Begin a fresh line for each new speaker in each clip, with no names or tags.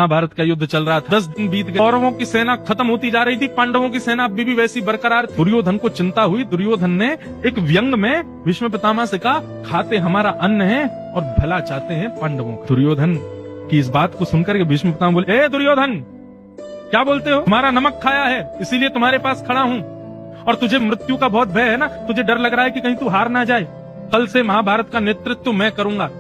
महाभारत का युद्ध चल रहा था। 10 दिन बीत गए, कौरवों की सेना खत्म होती जा रही थी, पांडवों की सेना अभी भी वैसी बरकरार। दुर्योधन को चिंता हुई। दुर्योधन ने एक व्यंग में भीष्म पितामह से कहा, खाते हमारा अन्न है और भला चाहते हैं पांडवों का। दुर्योधन की इस बात को सुनकर के भीष्म पितामह बोले, ए दुर्योधन, क्या बोलते हो? तुम्हारा नमक खाया है इसीलिए तुम्हारे पास खड़ा हूँ, और तुझे मृत्यु का बहुत भय है ना, तुझे डर लग रहा है कि कहीं तू हार ना जाए। कल से महाभारत का नेतृत्व मैं करूंगा,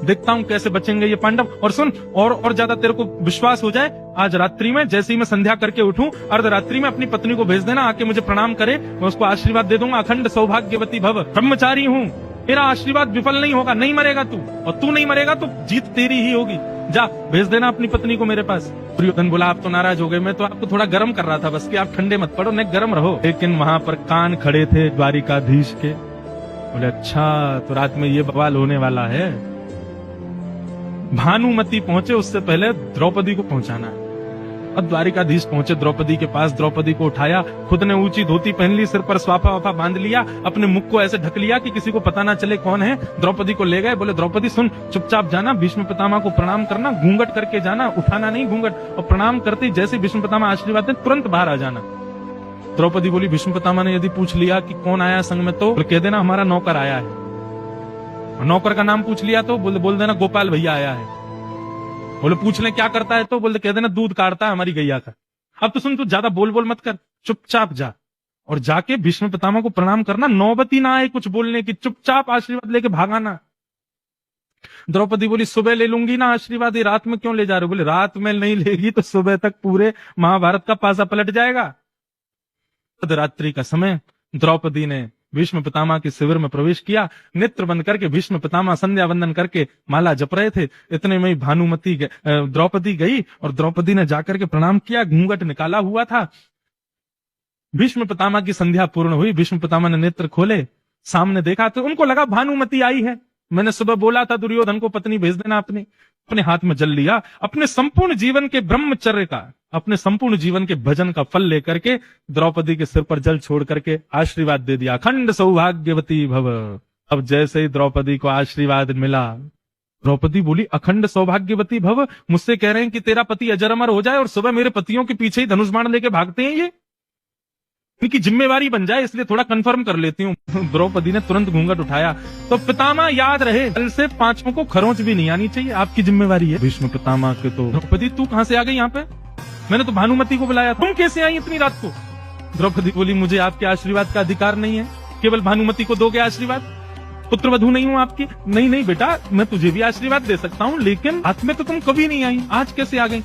देखता हूँ कैसे बचेंगे ये पांडव। और सुन, और ज्यादा तेरे को विश्वास हो जाए, आज रात्रि में जैसे ही मैं संध्या करके उठूं, अर्धरात्रि में अपनी पत्नी को भेज देना, आके मुझे प्रणाम करे, मैं उसको आशीर्वाद दे दूंगा। अखंड सौभाग्यवती भव, ब्रह्मचारी हूँ, मेरा आशीर्वाद विफल नहीं होगा, नहीं मरेगा तू, और तू नहीं मरेगा तो जीत तेरी ही होगी। जा भेज देना अपनी पत्नी को मेरे पास। दुर्योधन बोला, आप तो नाराज हो गए, मैं तो आपको थोड़ा गर्म कर रहा था बस, कि आप ठंडे मत पड़ो, न गर्म रहो। लेकिन वहां पर कान खड़े थे द्वारिकाधीश के। बोले, अच्छा तो रात में ये बवाल होने वाला है। भानुमति पहुंचे, उससे पहले द्रौपदी को पहुंचाना है। अब द्वारिकाधीश पहुंचे द्रौपदी के पास, द्रौपदी को उठाया, खुद ने ऊंची धोती पहन ली, सिर पर स्वाफा वाफा बांध लिया, अपने मुख को ऐसे ढक लिया कि किसी को पता ना चले कौन है। द्रौपदी को ले गए, बोले, द्रौपदी सुन, चुपचाप जाना, भीष्म पितामह को प्रणाम करना, घूंघट करके जाना, उठाना नहीं घूंघट, और प्रणाम करते जैसे भीष्म पितामह आशीर्वाद दे तुरंत बाहर आ जाना। द्रौपदी बोली, भीष्म पितामह ने यदि पूछ लिया कि कौन आया संग में, तो कह देना हमारा नौकर आया है। नौकर का नाम पूछ लिया तो बोल देना गोपाल भैया आया है। बोले, पूछ ले क्या करता है, तो बोले कह देना दूध काटता है हमारी गैया का। अब तो सुन, तू ज्यादा बोल मत कर, चुपचाप जा और जाके भीष्म पितामह को प्रणाम करना, नौबती ना आए कुछ बोलने की, चुपचाप आशीर्वाद लेके भागाना। द्रौपदी बोली, सुबह ले लूंगी ना आशीर्वाद, रात में क्यों ले जा रहे हो? बोले, रात में नहीं लेगी तो सुबह तक पूरे महाभारत का पासा पलट जाएगा। रात्रि का समय द्रौपदी ने भीष्म पितामह के शिविर में प्रवेश किया। नेत्र बंद करके भीष्म पितामह संध्या वंदन करके माला जप रहे थे। इतने में भानुमति द्रौपदी गई और द्रौपदी ने जाकर के प्रणाम किया, घूंघट निकाला हुआ था। भीष्म पितामह की संध्या पूर्ण हुई, भीष्म पितामह ने नेत्र खोले, सामने देखा तो उनको लगा भानुमति आई है। मैंने सुबह बोला था दुर्योधन को पत्नी भेज देना, अपने हाथ में जल लिया। अपने संपूर्ण जीवन के ब्रह्मचर्य का, अपने संपूर्ण जीवन के भजन का फल लेकर के द्रौपदी के सिर पर जल छोड़ करके आशीर्वाद दे दिया, अखंड सौभाग्यवती भव। अब जैसे ही द्रौपदी को आशीर्वाद मिला, द्रौपदी बोली, अखंड सौभाग्यवती भव, मुझसे कह रहे हैं कि तेरा पति अजर अमर हो जाए और सुबह मेरे पतियों के पीछे ही धनुष बाण लेके भागते हैं, ये इनकी जिम्मेवारी बन जाए, इसलिए थोड़ा कंफर्म कर लेती हूँ। द्रौपदी ने तुरंत घूंघट उठाया। तो पितामह याद रहे, कल से पांचों को खरोंच भी नहीं आनी चाहिए, आपकी जिम्मेवारी है। भीष्म पितामह के तो, द्रौपदी तू कहां से आ गई यहाँ पे? मैंने तो भानुमति को बुलाया, तुम कैसे आई इतनी रात को? द्रौपदी बोली, मुझे आपके आशीर्वाद का अधिकार नहीं है, केवल भानुमति को दोगे आशीर्वाद? पुत्रवधू नहीं हूँ आपकी? नहीं बेटा, मैं तुझे भी आशीर्वाद दे सकता हूँ, लेकिन हाथ में तो तुम कभी नहीं आई, आज कैसे आ गई?